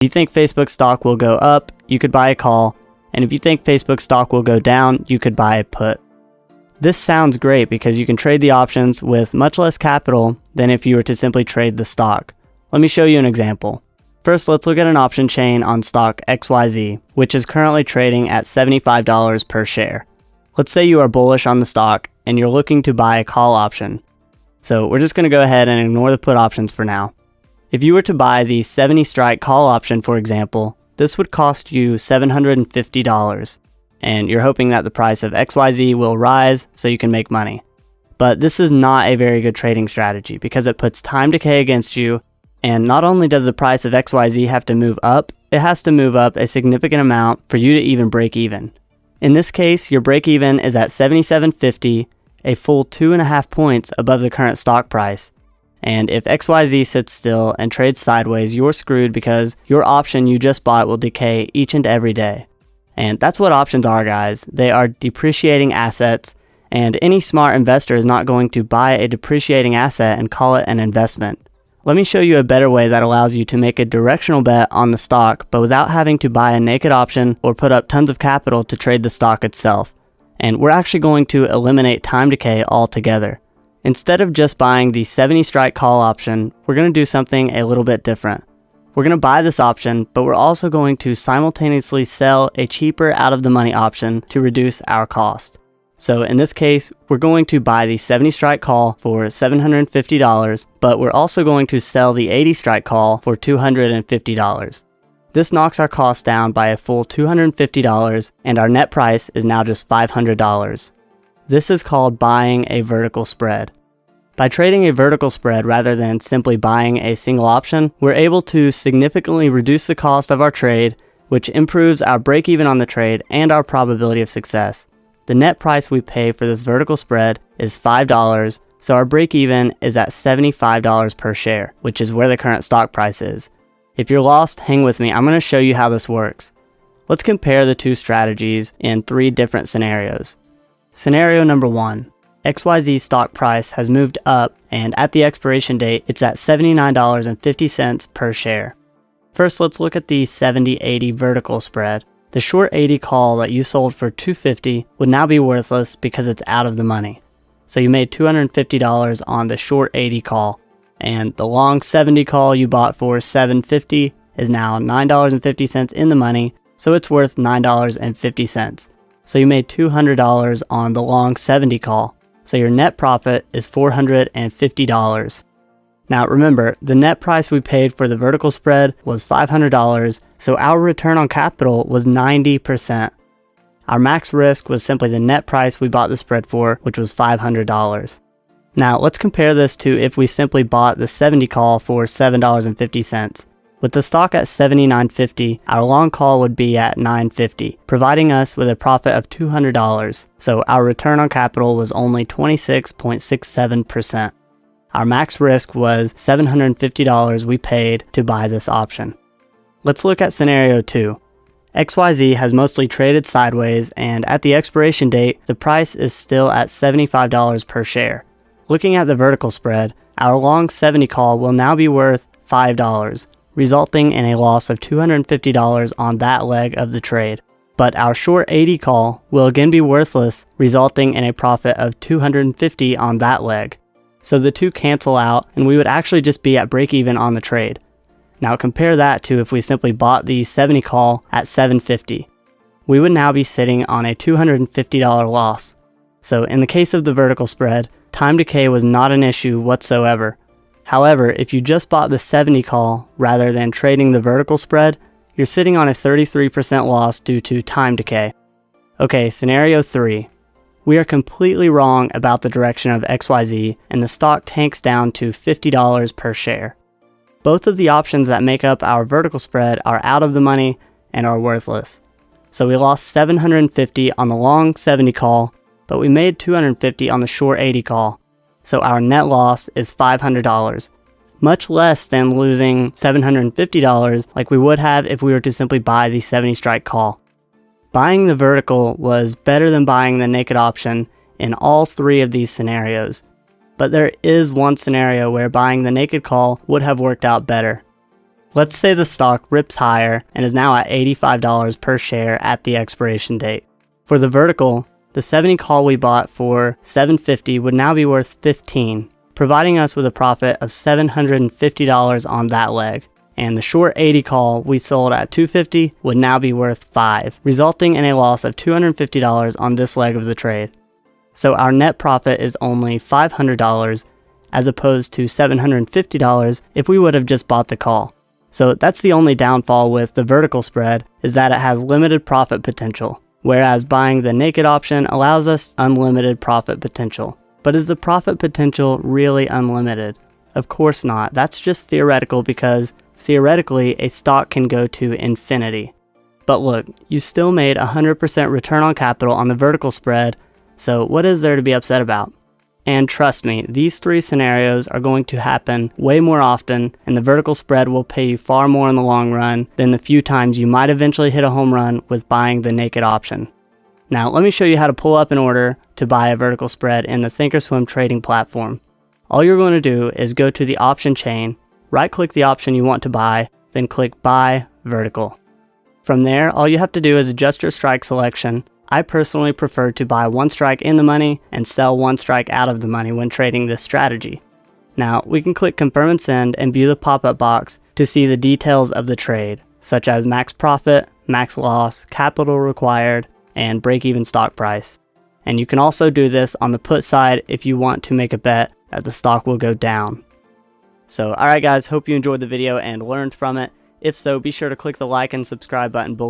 If you think Facebook stock will go up, you could buy a call, and if you think Facebook stock will go down, you could buy a put. This sounds great because you can trade the options with much less capital than if you were to simply trade the stock. Let me show you an example. First, let's look at an option chain on stock XYZ, which is currently trading at $75 per share. Let's say you are bullish on the stock and you're looking to buy a call option. So we're just going to go ahead and ignore the put options for now. If you were to buy the 70 strike call option, for example, this would cost you $750, and you're hoping that the price of XYZ will rise so you can make money. But this is not a very good trading strategy because it puts time decay against you, and not only does the price of XYZ have to move up, it has to move up a significant amount for you to even break even. In this case, your break even is at $77.50, a full 2.5 points above the current stock price. And if XYZ sits still and trades sideways, you're screwed because your option you just bought will decay each and every day. And that's what options are, guys. They are depreciating assets, and any smart investor is not going to buy a depreciating asset and call it an investment. Let me show you a better way that allows you to make a directional bet on the stock, but without having to buy a naked option or put up tons of capital to trade the stock itself. And we're actually going to eliminate time decay altogether. Instead of just buying the 70 strike call option, we're going to do something a little bit different. We're going to buy this option, but we're also going to simultaneously sell a cheaper out of the money option to reduce our cost. So in this case, we're going to buy the 70 strike call for $750, but we're also going to sell the 80 strike call for $250. This knocks our cost down by a full $250, and our net price is now just $500. This is called buying a vertical spread. By trading a vertical spread rather than simply buying a single option, we're able to significantly reduce the cost of our trade, which improves our break even on the trade and our probability of success. The net price we pay for this vertical spread is $5, so our break even is at $75 per share, which is where the current stock price is. If you're lost, hang with me. I'm going to show you how this works. Let's compare the two strategies in 3 different scenarios. Scenario number 1. XYZ stock price has moved up, and at the expiration date, it's at $79.50 per share. First, let's look at the 70-80 vertical spread. The short 80 call that you sold for $250 would now be worthless because it's out of the money. So you made $250 on the short 80 call, and the long 70 call you bought for $750 is now $9.50 in the money, so it's worth $9.50. So you made $200 on the long 70 call. So your net profit is $450. Now remember, the net price we paid for the vertical spread was $500, so our return on capital was 90%. Our max risk was simply the net price we bought the spread for, which was $500. Now let's compare this to if we simply bought the 70 call for $7.50. With the stock at $79.50, our long call would be at $9.50, providing us with a profit of $200, so our return on capital was only 26.67%. Our max risk was $750 we paid to buy this option. Let's look at scenario 2. XYZ has mostly traded sideways, and at the expiration date, the price is still at $75 per share. Looking at the vertical spread, our long 70 call will now be worth $5, resulting in a loss of $250 on that leg of the trade. But our short 80 call will again be worthless, resulting in a profit of $250 on that leg. So the two cancel out, and we would actually just be at break even on the trade. Now compare that to if we simply bought the 70 call at $750. We would now be sitting on a $250 loss. So in the case of the vertical spread, time decay was not an issue whatsoever. However, if you just bought the 70 call rather than trading the vertical spread, you're sitting on a 33% loss due to time decay. Okay, scenario 3. We are completely wrong about the direction of XYZ, and the stock tanks down to $50 per share. Both of the options that make up our vertical spread are out of the money and are worthless. So we lost $750 on the long 70 call, but we made $250 on the short 80 call. So our net loss is $500, much less than losing $750 like we would have if we were to simply buy the 70 strike call. Buying the vertical was better than buying the naked option in all 3 of these scenarios, but there is one scenario where buying the naked call would have worked out better. Let's say the stock rips higher and is now at $85 per share at the expiration date. For the vertical, the 70 call we bought for $7.50 would now be worth $15, providing us with a profit of $750 on that leg. And the short 80 call we sold at $2.50 would now be worth $5, resulting in a loss of $250 on this leg of the trade. So our net profit is only $500 as opposed to $750 if we would have just bought the call. So that's the only downfall with the vertical spread, is that it has limited profit potential, whereas buying the naked option allows us unlimited profit potential. But is the profit potential really unlimited? Of course not. That's just theoretical, because theoretically a stock can go to infinity. But look, you still made 100% return on capital on the vertical spread, so what is there to be upset about? And trust me, these three scenarios are going to happen way more often, and the vertical spread will pay you far more in the long run than the few times you might eventually hit a home run with buying the naked option. Now, let me show you how to pull up an order to buy a vertical spread in the thinkorswim trading platform. All you're going to do is go to the option chain, right-click the option you want to buy, then click Buy Vertical. From there, all you have to do is adjust your strike selection. I personally prefer to buy one strike in the money and sell one strike out of the money when trading this strategy. Now, we can click Confirm and Send and view the pop-up box to see the details of the trade, such as max profit, max loss, capital required, and break-even stock price. And you can also do this on the put side if you want to make a bet that the stock will go down. So, alright guys, hope you enjoyed the video and learned from it. If so, be sure to click the like and subscribe button below.